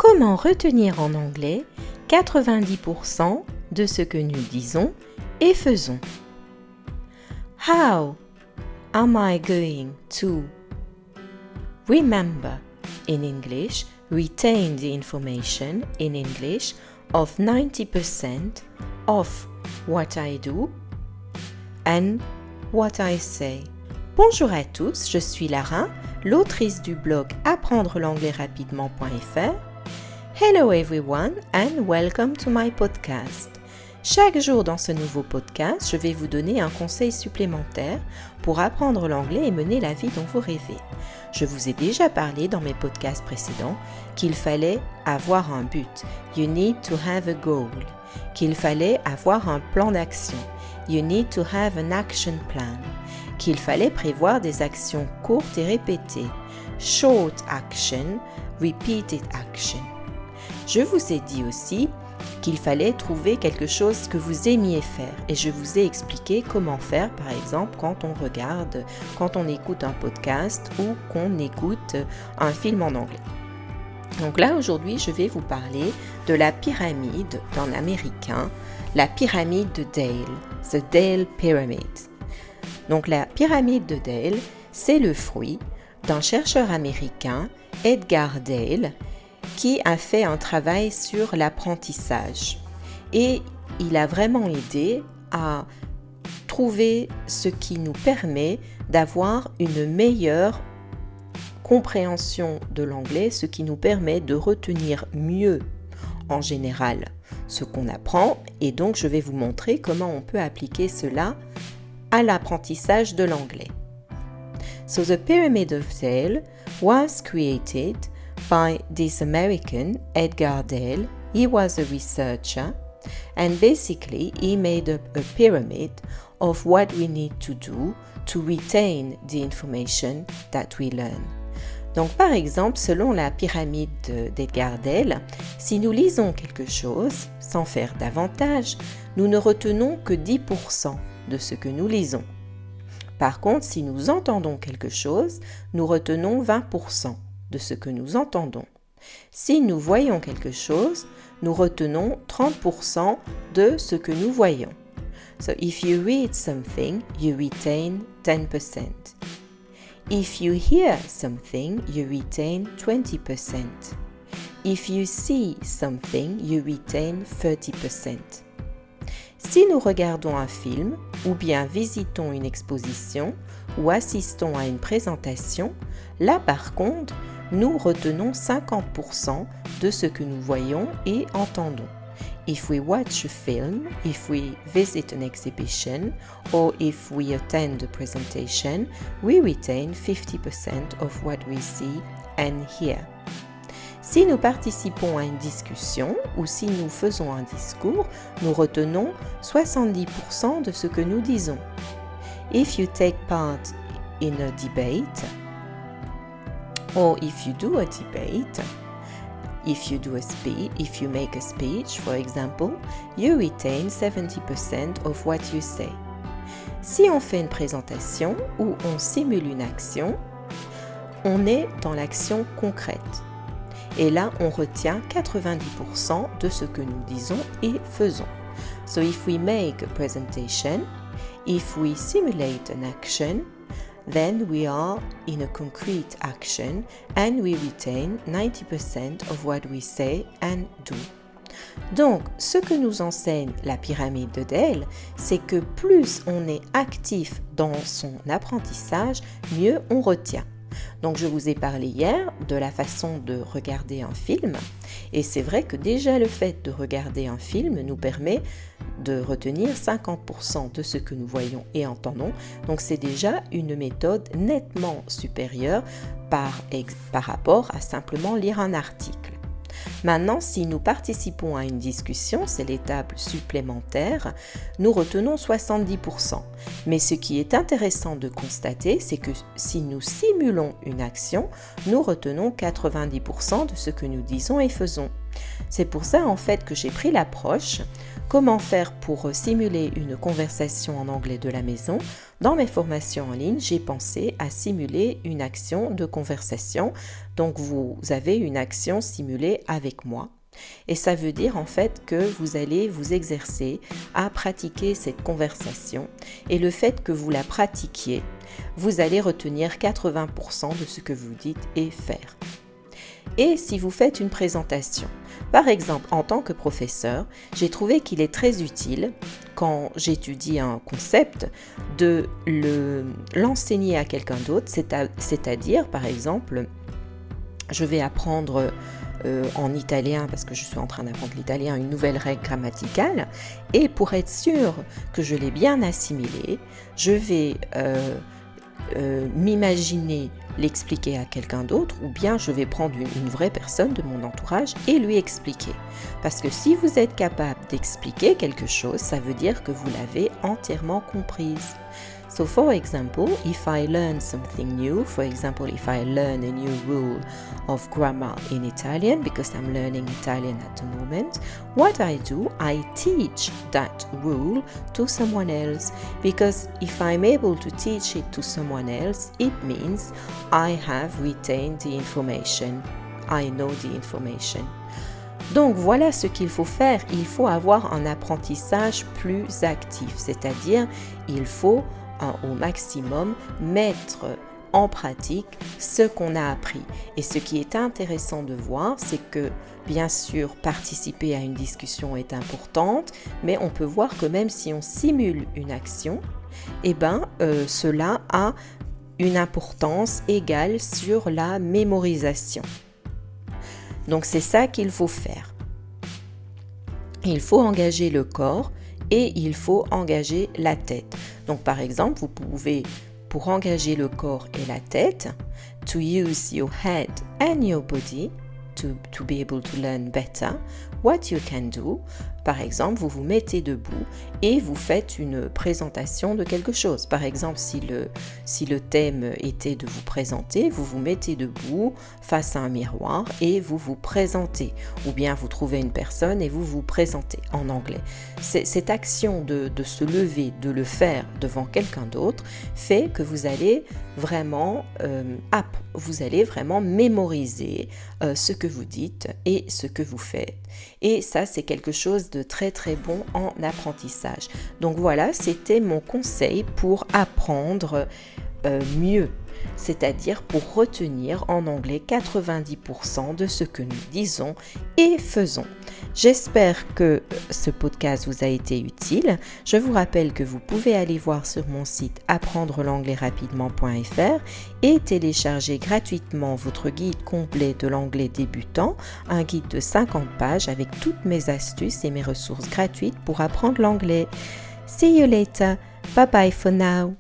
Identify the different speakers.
Speaker 1: Comment retenir en anglais 90% de ce que nous disons et faisons? How am I going to remember in English, retain the information in English of 90% of what I do and what I say? Bonjour à tous, je suis Lara, l'autrice du blog apprendre l'anglais rapidement.fr. Hello everyone and welcome to my podcast. Chaque jour dans ce nouveau podcast, je vais vous donner un conseil supplémentaire pour apprendre l'anglais et mener la vie dont vous rêvez. Je vous ai déjà parlé dans mes podcasts précédents qu'il fallait avoir un but. You need to have a goal. Qu'il fallait avoir un plan d'action. You need to have an action plan. Qu'il fallait prévoir des actions courtes et répétées. Short action, repeated action. Je vous ai dit aussi qu'il fallait trouver quelque chose que vous aimiez faire et je vous ai expliqué comment faire par exemple quand on écoute un podcast ou qu'on écoute un film en anglais. Donc là aujourd'hui je vais vous parler de la pyramide d'un américain, la pyramide de Dale, the Dale Pyramid. Donc la pyramide de Dale, c'est le fruit d'un chercheur américain, Edgar Dale, qui a fait un travail sur l'apprentissage. Et il a vraiment aidé à trouver ce qui nous permet d'avoir une meilleure compréhension de l'anglais, ce qui nous permet de retenir mieux en général ce qu'on apprend. Et donc, je vais vous montrer comment on peut appliquer cela à l'apprentissage de l'anglais. So the Pyramid of Dale was created by this American, Edgar Dale. He was a researcher and basically he made up a pyramid of what we need to do to retain the information that we learn. Donc par exemple, selon la pyramide d'Edgar Dale, si nous lisons quelque chose sans faire davantage, nous ne retenons que 10% de ce que nous lisons. Par contre, si nous entendons quelque chose, nous retenons 20% de ce que nous entendons. Si nous voyons quelque chose, nous retenons 30% de ce que nous voyons. So if you read something, you retain 10%. If you hear something, you retain 20%. If you see something, you retain 30%. Si nous regardons un film, ou bien visitons une exposition, ou assistons à une présentation, là par contre, nous retenons 50% de ce que nous voyons et entendons. If we watch a film, if we visit an exhibition, or if we attend a presentation, we retain 50% of what we see and hear. Si nous participons à une discussion ou si nous faisons un discours, nous retenons 70% de ce que nous disons. If you take part in a debate, or if you do a debate, if you make a speech, for example, you retain 70% of what you say. Si on fait une présentation ou on simule une action, on est dans l'action concrète. Et là, on retient 90% de ce que nous disons et faisons. So if we make a presentation, if we simulate an action, then we are in a concrete action and we retain 90% of what we say and do. Donc, ce que nous enseigne la pyramide de Dale, c'est que plus on est actif dans son apprentissage, mieux on retient. Donc, je vous ai parlé hier de la façon de regarder un film et c'est vrai que déjà le fait de regarder un film nous permet de retenir 50% de ce que nous voyons et entendons. Donc, c'est déjà une méthode nettement supérieure par rapport à simplement lire un article. Maintenant, si nous participons à une discussion, c'est l'étape supplémentaire, nous retenons 70%. Mais ce qui est intéressant de constater, c'est que si nous simulons une action, nous retenons 90% de ce que nous disons et faisons. C'est pour ça en fait que j'ai pris l'approche comment faire pour simuler une conversation en anglais de la maison. Dans mes formations en ligne, j'ai pensé à simuler une action de conversation. Donc vous avez une action simulée avec moi. Et ça veut dire en fait que vous allez vous exercer à pratiquer cette conversation. Et le fait que vous la pratiquiez, vous allez retenir 80% de ce que vous dites et faire. Et si vous faites une présentation, par exemple, en tant que professeur, j'ai trouvé qu'il est très utile, quand j'étudie un concept, de l'enseigner à quelqu'un d'autre, c'est-à-dire, par exemple, je vais apprendre en italien, parce que je suis en train d'apprendre l'italien, une nouvelle règle grammaticale, et pour être sûr que je l'ai bien assimilée, je vais m'imaginer l'expliquer à quelqu'un d'autre, ou bien je vais prendre une vraie personne de mon entourage et lui expliquer. Parce que si vous êtes capable d'expliquer quelque chose, ça veut dire que vous l'avez entièrement comprise. So for example, if I learn something new, for example, if I learn a new rule of grammar in Italian, because I'm learning Italian at the moment, what I do, I teach that rule to someone else, because if I'm able to teach it to someone else, it means I have retained the information. I know the information. Donc voilà ce qu'il faut faire. Il faut avoir un apprentissage plus actif, c'est-à-dire il faut au maximum mettre en pratique ce qu'on a appris. Et ce qui est intéressant de voir, c'est que bien sûr participer à une discussion est importante, mais on peut voir que même si on simule une action, cela a une importance égale sur la mémorisation. Donc c'est ça qu'il faut faire. Il faut engager le corps et il faut engager la tête. Donc par exemple, vous pouvez, pour engager le corps et la tête, to use your head and your body to be able to learn better, what you can do, par exemple, vous vous mettez debout et vous faites une présentation de quelque chose. Par exemple, si le thème était de vous présenter, vous vous mettez debout face à un miroir et vous vous présentez. Ou bien vous trouvez une personne et vous vous présentez en anglais. Cette action de se lever, de le faire devant quelqu'un d'autre, fait que vous allez vraiment mémoriser ce que vous dites et ce que vous faites. Et ça, c'est quelque chose de très très bon en apprentissage. Donc voilà, c'était mon conseil pour apprendre mieux, c'est-à-dire pour retenir en anglais 90% de ce que nous disons et faisons. J'espère que ce podcast vous a été utile. Je vous rappelle que vous pouvez aller voir sur mon site apprendre-l'anglais-rapidement.fr et télécharger gratuitement votre guide complet de l'anglais débutant, un guide de 50 pages avec toutes mes astuces et mes ressources gratuites pour apprendre l'anglais. See you later. Bye bye for now.